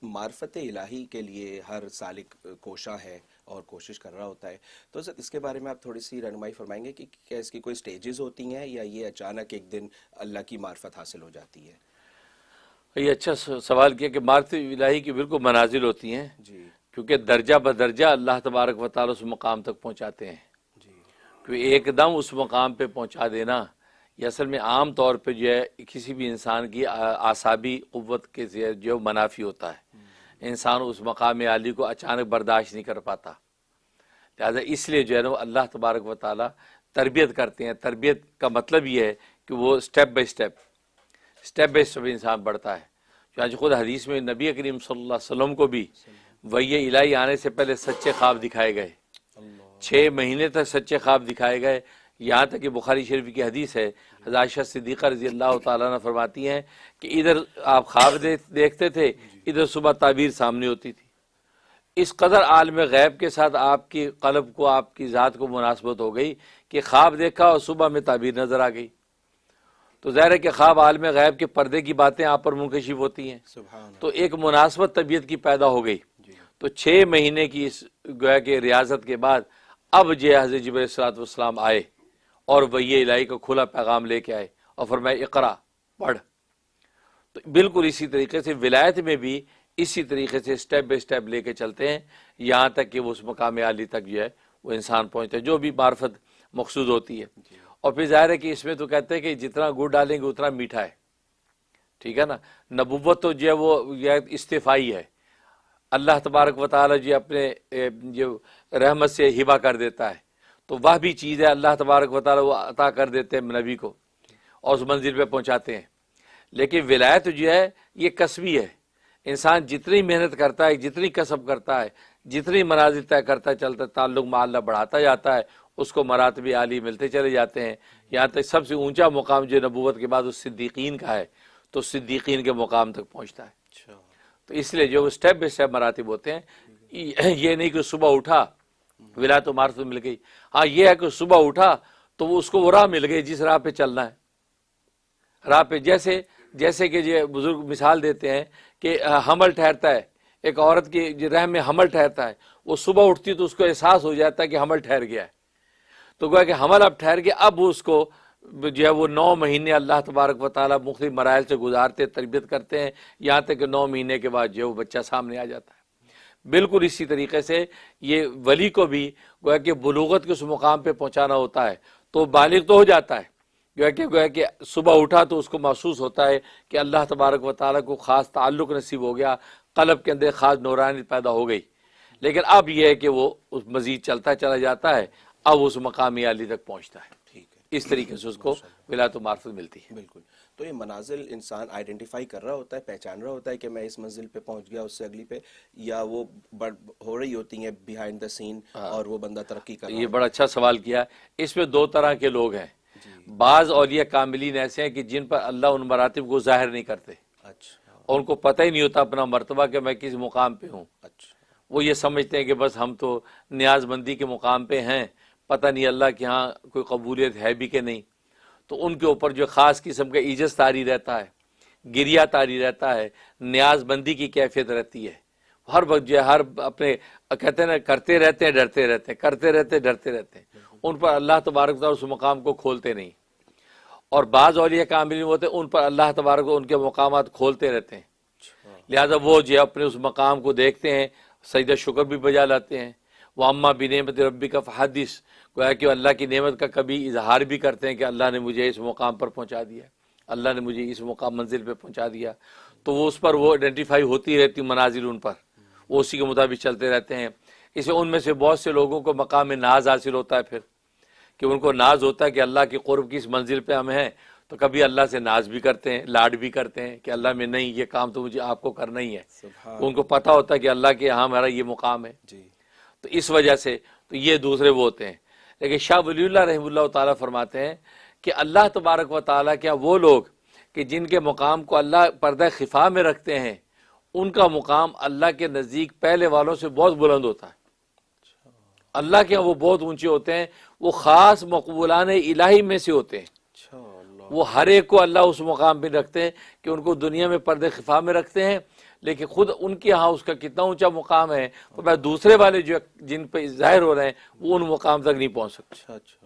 معرفت الہی کے لیے ہر سالک کوشاں ہے اور کوشش کر رہا ہوتا ہے، تو سر اس کے بارے میں آپ تھوڑی سی رہنمائی فرمائیں گے کہ کیا اس کی کوئی سٹیجز ہوتی ہیں یا یہ اچانک ایک دن اللہ کی معرفت حاصل ہو جاتی ہے؟ یہ اچھا سوال کیا کہ معرفت الہی کی بالکل منازل ہوتی ہیں، جی کیونکہ درجہ بدرجہ اللہ تبارک و تعالیٰ اس مقام تک پہنچاتے ہیں، جی کیونکہ ایک دم اس مقام پہ پہنچا دینا یہ اصل میں عام طور پہ جو ہے کسی بھی انسان کی اعصابی قوت کے جو منافی ہوتا ہے، انسان اس مقام عالی کو اچانک برداشت نہیں کر پاتا، لہٰذا اس لیے جو ہے نا اللہ تبارک و تعالیٰ تربیت کرتے ہیں۔ تربیت کا مطلب یہ ہے کہ وہ سٹیپ بائی سٹیپ انسان بڑھتا ہے۔ چنانچہ خود حدیث میں نبی کریم صلی اللہ علیہ وسلم کو بھی وحی الہی آنے سے پہلے سچے خواب دکھائے گئے، 6 مہینے تک سچے خواب دکھائے گئے، یہاں تک کہ بخاری شریف کی حدیث ہے، حضرت عائشہ صدیقہ رضی اللہ تعالیٰ عنہ فرماتی ہیں کہ ادھر آپ خواب دیکھتے تھے، ادھر صبح تعبیر سامنے ہوتی تھی۔ اس قدر عالم غیب کے ساتھ آپ کی قلب کو، آپ کی ذات کو مناسبت ہو گئی کہ خواب دیکھا اور صبح میں تعبیر نظر آ گئی۔ تو ظاہر ہے کہ خواب عالم غیب کے پردے کی باتیں آپ پر منکشف ہوتی ہیں، سبحان تو ایک مناسبت طبیعت کی پیدا ہو گئی۔ جی تو 6 مہینے کی اس گویا کہ ریاضت کے بعد اب جو حضرت جبرائیل علیہ الصلوۃ والسلام آئے اور وحی الہی کا کھلا پیغام لے کے آئے اور فرمایا اقرا، پڑھ۔ تو بالکل اسی طریقے سے ولایت میں بھی اسی طریقے سے سٹیپ بائی سٹیپ لے کے چلتے ہیں، یہاں تک کہ وہ اس مقام عالی تک جو ہے وہ انسان پہنچتا ہے، جو بھی معرفت مقصود ہوتی ہے۔ اور پھر ظاہر ہے کہ اس میں تو کہتے ہیں کہ جتنا گڑ ڈالیں گے اتنا میٹھا ہے، ٹھیک ہے نا۔ نبوت تو جو ہے وہ یہ استفائی ہے، اللہ تبارک و تعالیٰ جو اپنے جو رحمت سے ہبہ کر دیتا ہے، تو وہ بھی چیز ہے اللہ تبارک و تعالیٰ وہ عطا کر دیتے ہیں نبی کو اور اس منزل پہ پہنچاتے ہیں۔ لیکن ولایت جو ہے یہ کسبی ہے، انسان جتنی محنت کرتا ہے، جتنی کسب کرتا ہے، جتنی منازل طے کرتا چلتا ہے، تعلق مع اللہ بڑھاتا جاتا ہے، اس کو مراتب عالی ملتے چلے جاتے ہیں، یہاں تک سب سے اونچا مقام جو نبوت کے بعد اس صدیقین کا ہے تو صدیقین کے مقام تک پہنچتا ہے۔ اچھا تو اس لیے جو سٹیپ بائی سٹیپ مراتب ہوتے ہیں، یہ نہیں کہ صبح اٹھا ولایت و معرفت مل گئی، ہاں یہ ہے کہ صبح اٹھا تو وہ اس کو وہ راہ مل گئی جس راہ پہ چلنا ہے، راہ پہ جیسے کہ یہ بزرگ مثال دیتے ہیں کہ حمل ٹھہرتا ہے، ایک عورت کی رحم میں حمل ٹھہرتا ہے، وہ صبح اٹھتی تو اس کو احساس ہو جاتا ہے کہ حمل ٹھہر گیا ہے، تو گویا کہ حمل اب ٹھہر گیا، اب اس کو جو ہے وہ 9 مہینے اللہ تبارک و تعالیٰ مختلف مراحل سے گزارتے تربیت کرتے ہیں، یہاں تک کہ 9 مہینے کے بعد جو ہے وہ بچہ سامنے آ جاتا ہے۔ بالکل اسی طریقے سے یہ ولی کو بھی گویا کہ بلوغت کے اس مقام پہ پہنچانا ہوتا ہے، تو بالغ تو ہو جاتا ہے، گویا کہ صبح اٹھا تو اس کو محسوس ہوتا ہے کہ اللہ تبارک و تعالیٰ کو خاص تعلق نصیب ہو گیا، قلب کے اندر خاص نورانی پیدا ہو گئی، لیکن اب یہ ہے کہ وہ اس مزید چلتا چلا جاتا ہے، اب اس مقامی عالی تک پہنچتا ہے، ٹھیک ہے، اس طریقے سے اس کو ولایت و معرفت ملتی ہے۔ بالکل۔ تو یہ منازل انسان آئیڈینٹیفائی کر رہا ہوتا ہے، پہچان رہا ہوتا ہے کہ میں اس منزل پہ پہنچ گیا، اس سے اگلی پہ، یا وہ ہو رہی ہوتی ہیں بیہائنڈ دا سین اور وہ بندہ ترقی کر رہا یہ بڑا اچھا سوال کیا، اس میں 2 طرح کے لوگ ہیں، بعض اولیاء کاملین ایسے ہیں کہ جن پر اللہ ان مراتب کو ظاہر نہیں کرتے، اچھا اور ان کو پتہ ہی نہیں ہوتا اپنا مرتبہ کہ میں کس مقام پہ ہوں، اچھا وہ یہ سمجھتے ہیں کہ بس ہم تو نیاز مندی کے مقام پہ ہیں، پتہ نہیں اللہ کے ہاں کوئی قبولیت ہے بھی کہ نہیں، تو ان کے اوپر جو خاص قسم کا عجز طاری رہتا ہے، گریہ طاری رہتا ہے، نیاز بندی کی کیفیت رہتی ہے، ہر وقت جو ہے ہر اپنے کہتے ہیں نا کرتے رہتے ہیں ڈرتے رہتے ہیں، کرتے رہتے ہیں ڈرتے رہتے ہیں، ان پر اللہ تبارک تعالیٰ اس مقام کو کھولتے نہیں۔ اور بعض اولیاء کاملین ہوتے ہیں ان پر اللہ تبارک ان کے مقامات کھولتے رہتے ہیں، لہذا وہ جو اپنے اس مقام کو دیکھتے ہیں، سجدہ شکر بھی بجا لاتے ہیں، وہ اما بنعمت ربک فحدث، گویا کہ اللہ کی نعمت کا کبھی اظہار بھی کرتے ہیں کہ اللہ نے مجھے اس مقام پر پہنچا دیا، اللہ نے مجھے اس مقام منزل پہ پہنچا دیا، تو وہ اس پر وہ آئیڈینٹیفائی ہوتی رہتی منازل ان پر، وہ اسی کے مطابق چلتے رہتے ہیں۔ اسے ان میں سے بہت سے لوگوں کو مقام ناز حاصل ہوتا ہے، پھر کہ ان کو ناز ہوتا ہے کہ اللہ کے قرب کی اس منزل پہ ہم ہیں، تو کبھی اللہ سے ناز بھی کرتے ہیں، لاڈ بھی کرتے ہیں کہ اللہ میں نہیں، یہ کام تو مجھے آپ کو کرنا ہی ہے، ان کو پتہ ہوتا ہے کہ اللہ کے ہاں ہمارا یہ مقام ہے، جی تو اس وجہ سے تو یہ دوسرے وہ ہوتے ہیں۔ لیکن شاہ ولی اللہ رحمہ اللہ تعالیٰ فرماتے ہیں کہ اللہ تبارک و تعالیٰ کیا وہ لوگ کہ جن کے مقام کو اللہ پردہ خفا میں رکھتے ہیں، ان کا مقام اللہ کے نزدیک پہلے والوں سے بہت بلند ہوتا ہے، اللہ کے وہ بہت اونچے ہوتے ہیں، وہ خاص مقبولان الہی میں سے ہوتے ہیں، وہ ہر ایک کو اللہ اس مقام پہ رکھتے ہیں کہ ان کو دنیا میں پردے خفا میں رکھتے ہیں، لیکن خود ان کے ہاں اس کا کتنا اونچا مقام ہے، تو دوسرے والے جو جن پہ ظاہر ہو رہے ہیں وہ ان مقام تک نہیں پہنچ سکتے۔ اچھا اچھا